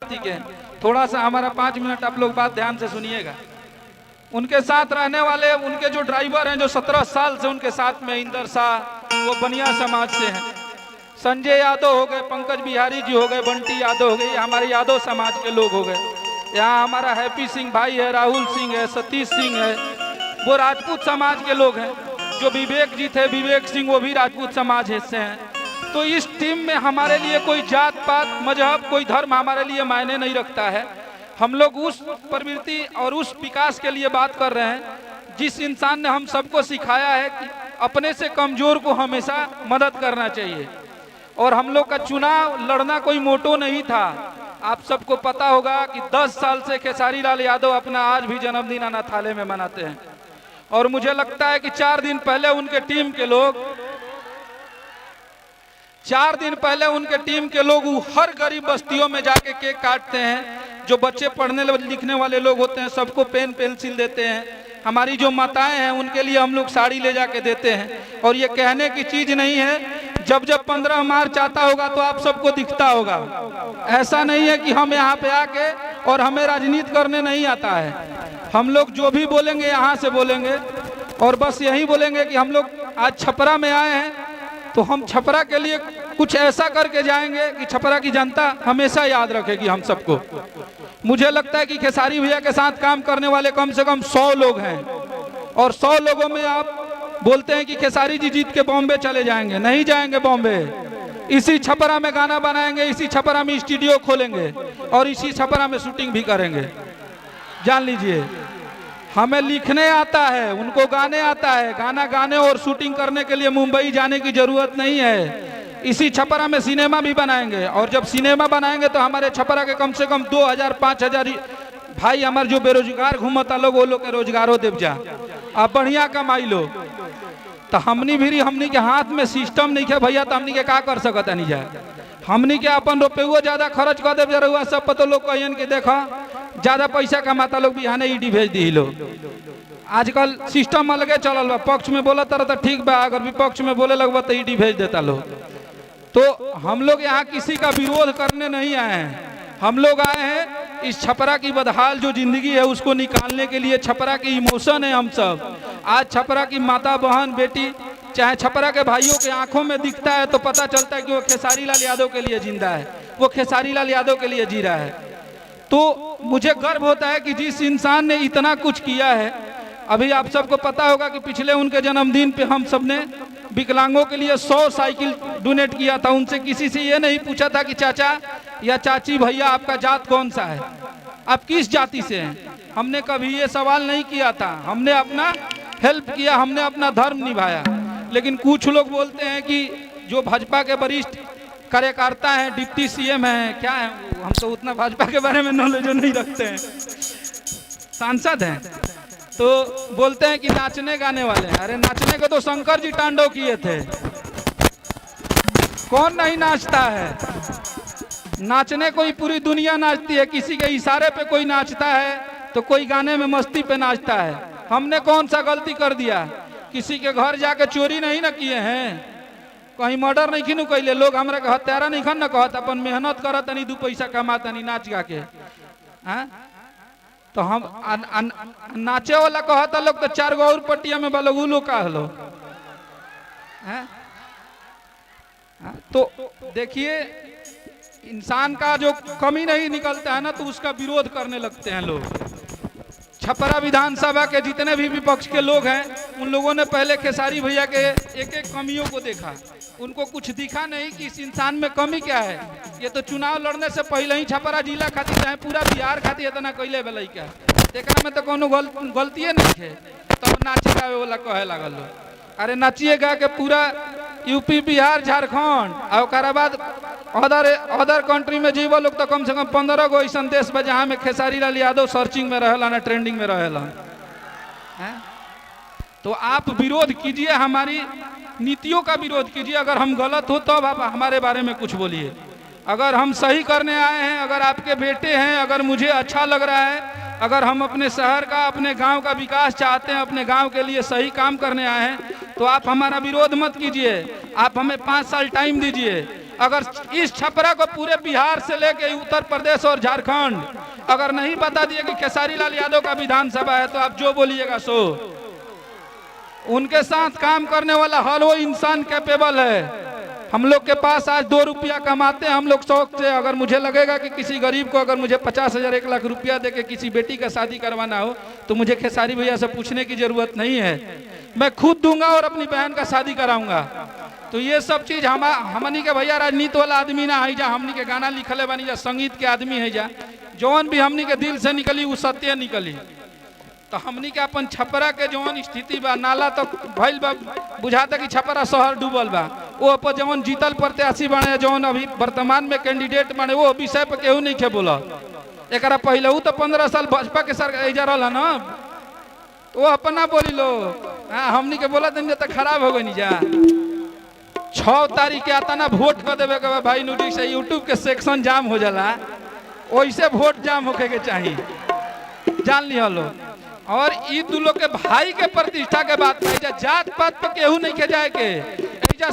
के थोड़ा सा हमारा 5 मिनट आप लोग बात ध्यान से सुनिएगा। उनके साथ रहने वाले उनके जो ड्राइवर हैं जो 17 साल से उनके साथ में, इंदर शाह वो बनिया समाज से हैं, संजय यादव हो गए, पंकज बिहारी जी हो गए, बंटी यादव हो गए, ये हमारे यादव समाज के लोग हो गए। यहाँ हमारा हैप्पी सिंह भाई है, राहुल सिंह है, सतीश सिंह है, वो राजपूत समाज के लोग हैं। जो विवेक जी थे, विवेक सिंह, वो भी राजपूत समाज से हैं। तो इस टीम में हमारे लिए कोई जात पात मजहब कोई धर्म हमारे लिए मायने नहीं रखता है। हम लोग उस प्रवृत्ति और उस विकास के लिए बात कर रहे हैं जिस इंसान ने हम सबको सिखाया है कि अपने से कमजोर को हमेशा मदद करना चाहिए। और हम लोग का चुनाव लड़ना कोई मोटो नहीं था। आप सबको पता होगा कि 10 साल से खेसारी लाल यादव अपना आज भी जन्मदिन अनाथालय में मनाते हैं। और मुझे लगता है कि 4 दिन पहले उनके टीम के लोग हर गरीब बस्तियों में जाके केक काटते हैं। जो बच्चे पढ़ने लिखने वाले लोग होते हैं सबको पेन पेंसिल देते हैं। हमारी जो माताएं हैं उनके लिए हम लोग साड़ी ले जाके देते हैं। और ये कहने की चीज नहीं है, जब 15 मार्च आता होगा तो आप सबको दिखता होगा। ऐसा नहीं है कि हम यहाँ पे आके और हमें राजनीति करने नहीं आता है। हम लोग जो भी बोलेंगे यहाँ से बोलेंगे और बस यही बोलेंगे कि हम लोग आज छपरा में आए हैं तो हम छपरा के लिए कुछ ऐसा करके जाएंगे कि छपरा की जनता हमेशा याद रखेगी हम सबको। मुझे लगता है कि खेसारी भैया के साथ काम करने वाले कम से कम 100 लोग हैं और 100 लोगों में आप बोलते हैं कि खेसारी जी जीत के बॉम्बे चले जाएंगे। नहीं जाएंगे बॉम्बे, इसी छपरा में गाना बनाएंगे, इसी छपरा में स्टूडियो खोलेंगे और इसी छपरा में शूटिंग भी करेंगे। जान लीजिए, हमें लिखने आता है, उनको गाने आता है। गाना गाने और शूटिंग करने के लिए मुंबई जाने की जरूरत नहीं है। इसी छपरा में सिनेमा भी बनाएंगे और जब सिनेमा बनाएंगे तो हमारे छपरा के कम से कम 2000-5000 भाई हमारे जो बेरोजगार घूमता लोग वो लोग के रोजगारों देव जा, आप बढ़िया कमाई लो। तो हमनी के हाथ में सिस्टम नहीं है भैया, तो हमनी के का कर सकता नहीं जाए। हमनी के अपन रुपये ज्यादा खर्च कर देव जरा सब पता लोग कहन के देखा ज्यादा पैसा कमाता लोग बिहाने ईडी भेज दी लोग। आजकल सिस्टम अलगे चलल बा, पक्ष में बोला तरह तो ठीक बा, अगर विपक्ष में बोले लगवा तो ईडी भेज देता लोग। तो हम लोग यहाँ किसी का विरोध करने नहीं आए हैं। हम लोग आए हैं इस छपरा की बदहाल जो जिंदगी है उसको निकालने के लिए। छपरा की इमोशन है हम सब। आज छपरा की माता बहन बेटी चाहे छपरा के भाइयों के आंखों में दिखता है तो पता चलता है कि वो खेसारी लाल यादव के लिए जिंदा है, वो खेसारी लाल यादव के लिए जी रहा है। तो मुझे गर्व होता है कि जिस इंसान ने इतना कुछ किया है। अभी आप सबको पता होगा कि पिछले उनके जन्मदिन पे हम सब ने विकलांगों के लिए 100 साइकिल डोनेट किया था। उनसे किसी से ये नहीं पूछा था कि चाचा या चाची भैया आपका जात कौन सा है, आप किस जाति से हैं। हमने कभी ये सवाल नहीं किया था। हमने अपना हेल्प किया, हमने अपना धर्म निभाया। लेकिन कुछ लोग बोलते हैं कि जो भाजपा के वरिष्ठ कार्यकर्ता हैं, डिप्टी सीएम हैं, क्या है, हम तो उतना भाजपा के बारे में नॉलेज नहीं रखते हैं, सांसद हैं, तो बोलते हैं कि नाचने गाने वाले हैं। अरे नाचने को तो शंकर जी तांडव किए थे, कौन नहीं नाचता है। नाचने को ही पूरी दुनिया नाचती है। किसी के इशारे पे कोई नाचता है तो कोई गाने में मस्ती पे नाचता है। हमने कौन सा गलती कर दिया? किसी के घर जाके चोरी नहीं ना किए हैं, कहीं मर्डर नहीं खिनू कैले। लोग हमरा के हत्यारा नहीं खन न कहत, अपन मेहनत करत नहीं, 2 पैसा कमाता नहीं नाच गा के। तो हम नाचे वाला कहता लोग तो 4 गो और पट्टिया में बलगू लोग का हलो। तो देखिए, इंसान का जो कमी नहीं निकलता है ना तो उसका विरोध करने लगते हैं लोग। छपरा विधानसभा के जितने भी विपक्ष के लोग हैं उन लोगों ने पहले खेसारी भैया के एक कमियों को देखा। उनको कुछ दिखा नहीं कि इस इंसान में कमी क्या है। ये तो चुनाव लड़ने से पहले ही छपरा जिला खातिर चाहे पूरा बिहार खातिर इतना कैले बेल देखा में तो कोनो गलतिये नहीं है। तब नाचे गावे वाला कहे लगल लोग। अरे नाचिए गा के पूरा यूपी बिहार झारखंड और बाद अदर कंट्री में जीव लोग तो कम से कम 15 गो ऐसा देश बा जहाँ में खेसारी लाल यादव सर्चिंग में रहेला ना, ट्रेंडिंग में रहेला। तो आप विरोध कीजिए, हमारी नीतियों का विरोध कीजिए। अगर हम गलत हो तो आप हमारे बारे में कुछ बोलिए। अगर हम सही करने आए हैं, अगर आपके बेटे हैं, अगर मुझे अच्छा लग रहा है, अगर हम अपने शहर का अपने गांव का विकास चाहते हैं, अपने गांव के लिए सही काम करने आए हैं, तो आप हमारा विरोध मत कीजिए। आप हमें 5 साल टाइम दीजिए। अगर इस छपरा को पूरे बिहार से लेके उत्तर प्रदेश और झारखंड अगर नहीं बता दिए कि खेसारी लाल यादव का विधानसभा है तो आप जो बोलिएगा सो। उनके साथ काम करने वाला हर वो इंसान कैपेबल है। हम लोग के पास आज 2 रुपया कमाते हैं हम लोग शौक से। अगर मुझे लगेगा कि किसी गरीब को अगर मुझे 50,000 1 लाख रुपया दे के किसी बेटी का शादी करवाना हो तो मुझे खेसारी भैया से पूछने की जरूरत नहीं है, मैं खुद दूंगा और अपनी बहन का शादी कराऊंगा। तो ये सब चीज हमनी के भैया राजनीति वाला आदमी ना है जा, हमनी के गाना लिखले बनी जा, संगीत के आदमी है जा, जौन भी हमनी के दिल से निकली वो सत्य निकली। तो हमनी के अपन छपरा के जौन स्थिति बा, नाला तो भइल बा, बुझाता कि छपरा शहर डूबल बा, वो पर जौन जीतल प्रत्याशी बने जौन अभी वर्तमान में कैंडिडेट बने वो विषय पर केहू नहीं खे बोला। एक पहले वो तो 15 साल भाजपा के सरकार जा रहा ना, वो अपना बोली लो। हाँ हमनी के बोला दिन तो खराब हो गई जा। 6 तारीख के आता ना वोट कर देवे के भाई नोटिस से यूट्यूब के सेक्शन जाम हो जाला, वैसे वोट जाम होके के चाहिए, जान लिया लो। और ई दू लोग के भाई के प्रतिष्ठा के बात है, जात पात पे केहू नहीं के जाए के,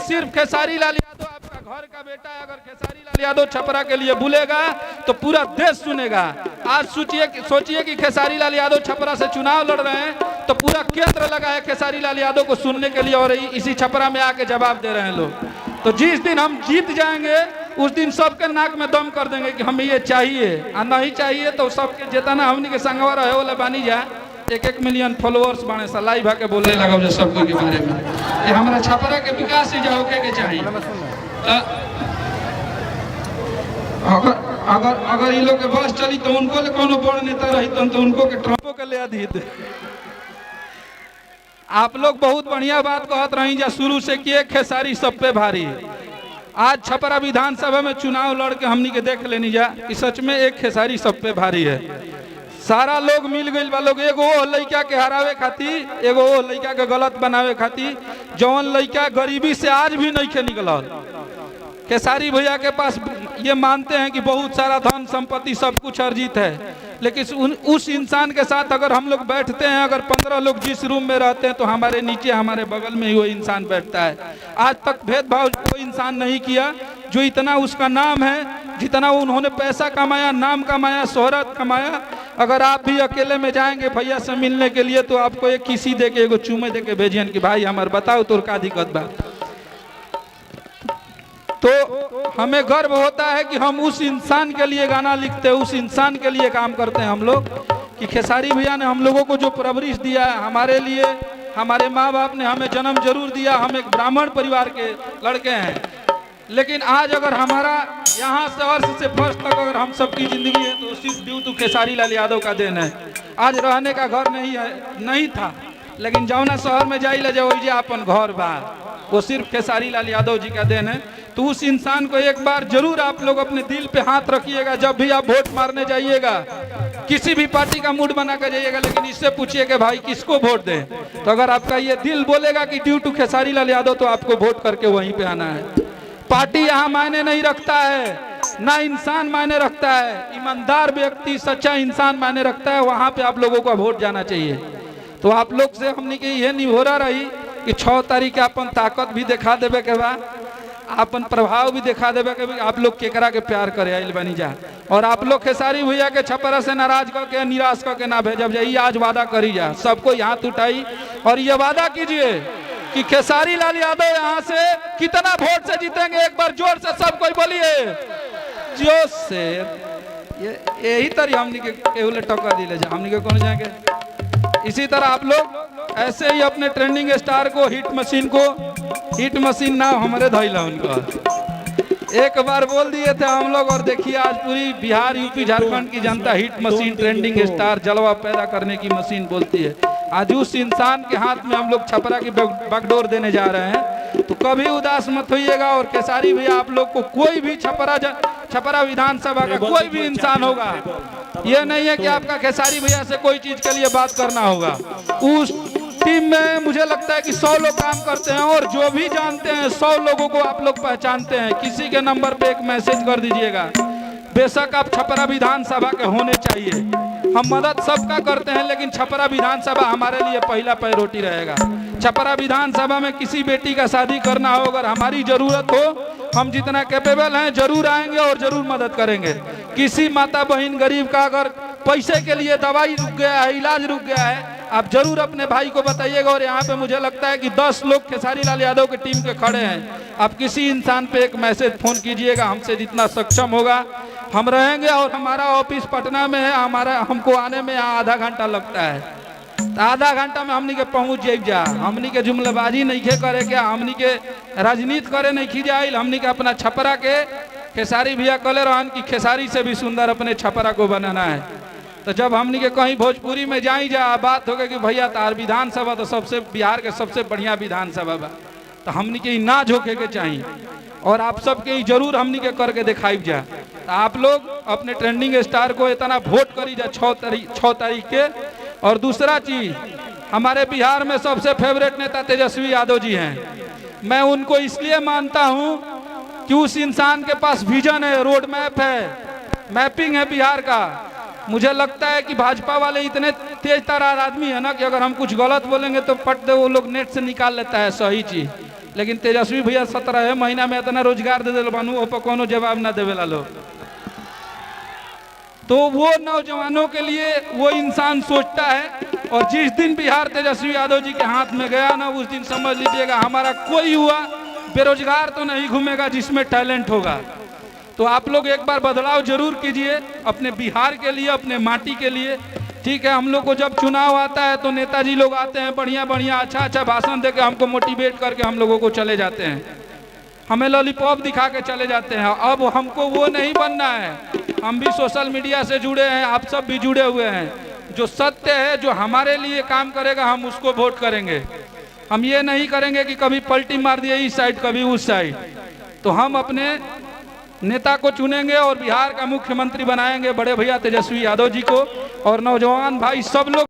सिर्फ खेसारी लाल यादव आपका घर का बेटा है। अगर खेसारी लाल यादव छपरा के लिए बोलेगा तो पूरा देश सुनेगा। आज सोचिए कि खेसारी लाल यादव छपरा से चुनाव लड़ रहे हैं तो पूरा केंद्र लगा है खेसारी लाल यादव को सुनने के लिए और इसी छपरा में आके जवाब दे रहे हैं लोग। तो जिस दिन हम जीत जाएंगे उस दिन सबके नाक में दम कर देंगे कि हमें ये चाहिए और नहीं चाहिए तो सबके जितना हमनी के संगवा रहे वाला बानी जा 1-1 मिलियन फॉलोअर्स बने सा लाइव आके बोलने लगा जो सबको के बारे में ये हमारा छपरा के विकास से जाओ के चाहिए। अगर ये लोग के बस चली तो उनको ले कोनो बड़ नेता रही तो उनको के ट्रम्पो के ले दी। आप लोग बहुत बढ़िया बात कहत रही जा शुरू से कि एक खेसारी सब पे भारी। आज छपरा विधानसभा में चुनाव लड़ के हमनी के देख लेनी जा कि सच में एक खेसारी सब पे भारी है। सारा लोग मिल गई बा लोग एगो लड़का के हरावे खातिर, एगो लड़का के गलत बनावे खातिर, जौन लड़का गरीबी से आज भी नहीं खे निकलल। खेसारी भैया के पास ये मानते हैं कि बहुत सारा धन संपत्ति सब कुछ अर्जित है, लेकिन उस इंसान के साथ अगर हम लोग बैठते हैं, अगर 15 लोग जिस रूम में रहते हैं तो हमारे नीचे हमारे बगल में ही वो इंसान बैठता है। आज तक भेदभाव कोई इंसान नहीं किया। जो इतना उसका नाम है, जितना उन्होंने पैसा कमाया, नाम कमाया, शोहरत कमाया, अगर आप भी अकेले में जाएंगे भैया से मिलने के लिए तो आपको एक किसी दे के एगो चूमे दे के भेजियन कि भाई हमारे बताओ तो का दिक्कत बा। तो हमें गर्व होता है कि हम उस इंसान के लिए गाना लिखते हैं, उस इंसान के लिए काम करते हैं हम लोग कि खेसारी भैया ने हम लोगों को जो परवरिश दिया है, हमारे लिए हमारे माँ बाप ने हमें जन्म जरूर दिया, हम एक ब्राह्मण परिवार के लड़के हैं, लेकिन आज अगर हमारा यहाँ से अर्श से फर्श तक अगर हम सबकी जिंदगी है तो सिर्फ ड्यू टू खेसारी लाल यादव का देन है। आज रहने का घर नहीं था, लेकिन जौना शहर में जाइला जाओ अपन घर बा, वो सिर्फ खेसारी लाल यादव जी का देन है। तो उस इंसान को एक बार जरूर आप लोग अपने दिल पे हाथ रखिएगा जब भी आप वोट मारने जाइएगा। किसी भी पार्टी का मूड बना कर जाइएगा, लेकिन इससे पूछिए कि भाई किसको वोट दें। तो अगर आपका ये दिल बोलेगा कि ड्यू टू खेसारी लाल यादव तो आपको वोट करके वहीं पे आना है। पार्टी यहाँ मायने नहीं रखता है, ना इंसान मायने रखता है। ईमानदार व्यक्ति, सच्चा इंसान मायने रखता है, वहां पे आप लोगों का वोट जाना चाहिए। तो आप लोग से हमने की यह निहोरा रही कि 6 तारीख के अपन ताकत भी दिखा देवे के बाद, अपन प्रभाव भी दिखा देवे के आप लोग केकरा के प्यार करे आइल बनी जा। और आप लोग खेसारी भैया के छपरा से नाराज करके निराश करके ना भेजब जाइए। आज वादा करी जा, सबको यहाँ उठाई और ये वादा कीजिए कि खेसारी लाल यादव यहाँ से कितना वोट से जीतेंगे। एक बार जोर से सब कोई बोलिए जोश से। यही तरह हमने के टक्कर दिले जा, हमने के कौन जाएंगे। इसी तरह आप लोग ऐसे ही अपने ट्रेंडिंग स्टार को, हिट मशीन ना हमारे धैला उनका एक बार बोल दिए थे हम लोग। और देखिए आज पूरी बिहार, यूपी, झारखंड की जनता हिट मशीन, ट्रेंडिंग स्टार, जलवा पैदा करने की मशीन बोलती है। आज उस इंसान के हाथ में हम लोग छपरा की बागडोर देने जा रहे हैं। तो कभी उदास मत होइएगा। और खेसारी भैया आप लोग को कोई भी छपरा विधानसभा का कोई भी इंसान होगा, ये नहीं है कि आपका खेसारी भैया से कोई चीज के लिए बात करना होगा। उस टीम में मुझे लगता है कि 100 लोग काम करते हैं और जो भी जानते हैं 100 लोगों को आप लोग पहचानते हैं। किसी के नंबर पे एक मैसेज कर दीजिएगा, बेशक आप छपरा विधानसभा के होने चाहिए, हम मदद सबका करते हैं, लेकिन छपरा विधानसभा हमारे लिए पहला प्रायोरिटी रहेगा। छपरा विधानसभा में किसी बेटी का शादी करना हो, अगर हमारी जरूरत हो, हम जितना कैपेबल हैं जरूर आएंगे और जरूर मदद करेंगे। किसी माता बहन गरीब का अगर पैसे के लिए दवाई रुक गया है, इलाज रुक गया है, आप जरूर अपने भाई को बताइएगा। और यहाँ पे मुझे लगता है कि 10 लोग खेसारी लाल यादव की टीम के खड़े हैं। आप किसी इंसान पे एक मैसेज फोन कीजिएगा, हमसे जितना सक्षम होगा हम रहेंगे। और हमारा ऑफिस पटना में है, हमको आने में यहाँ आधा घंटा लगता है, तो आधा घंटा में हमनी के पहुँच जा। हमनी के जुमलेबाजी नहीं खे करे क्या, हमनी के राजनीति करे नहीं खी जाइल। हमनी के अपना छपरा के खेसारी भैया कले रहन की खेसारी से भी सुंदर अपने छपरा को बनाना है। तो जब हमनी के कहीं भोजपुरी में जाई जा बात हो गई कि भैया तार विधानसभा तो सबसे बिहार के सबसे बढ़िया विधानसभा बा, तो हमनी के ना झोंके के चाहिए। और आप सबके जरूर हमनी के करके दिखाई जा। तो आप लोग अपने ट्रेंडिंग स्टार को इतना वोट करी जा 6 तारीख के। और दूसरा चीज, हमारे बिहार में सबसे फेवरेट नेता तेजस्वी यादव जी हैं। मैं उनको इसलिए मानता हूं कि उस इंसान के पास विजन है, रोड मैप है, मैपिंग है बिहार का। मुझे लगता है कि भाजपा वाले इतने तेज तरार आदमी है ना कि अगर हम कुछ गलत बोलेंगे तो पट दे वो लोग नेट से निकाल लेता है सही चीज। लेकिन तेजस्वी भैया 17 महीना में इतना रोजगार दे दिल बानू, वो कोनो जवाब ना देवेला लोग। तो वो नौजवानों के लिए वो इंसान सोचता है। और जिस दिन बिहार तेजस्वी यादव जी के हाथ में गया ना, उस दिन समझ लीजिएगा हमारा कोई युवा बेरोजगार तो नहीं घूमेगा जिसमें टैलेंट होगा। तो आप लोग एक बार बदलाव जरूर कीजिए अपने बिहार के लिए, अपने माटी के लिए। ठीक है, हम लोग को जब चुनाव आता है तो नेताजी लोग आते हैं, बढ़िया बढ़िया अच्छा भाषण देके हमको मोटिवेट करके हम लोगों को चले जाते हैं, हमें लॉलीपॉप दिखा के चले जाते हैं। अब हमको वो नहीं बनना है। हम भी सोशल मीडिया से जुड़े हैं, आप सब भी जुड़े हुए हैं। जो सत्य है, जो हमारे लिए काम करेगा, हम उसको वोट करेंगे। हम ये नहीं करेंगे कि कभी पलटी मार दिए इस साइड कभी उस साइड। तो हम अपने नेता को चुनेंगे और बिहार का मुख्यमंत्री बनाएंगे बड़े भैया तेजस्वी यादव जी को। और नौजवान भाई सब लोग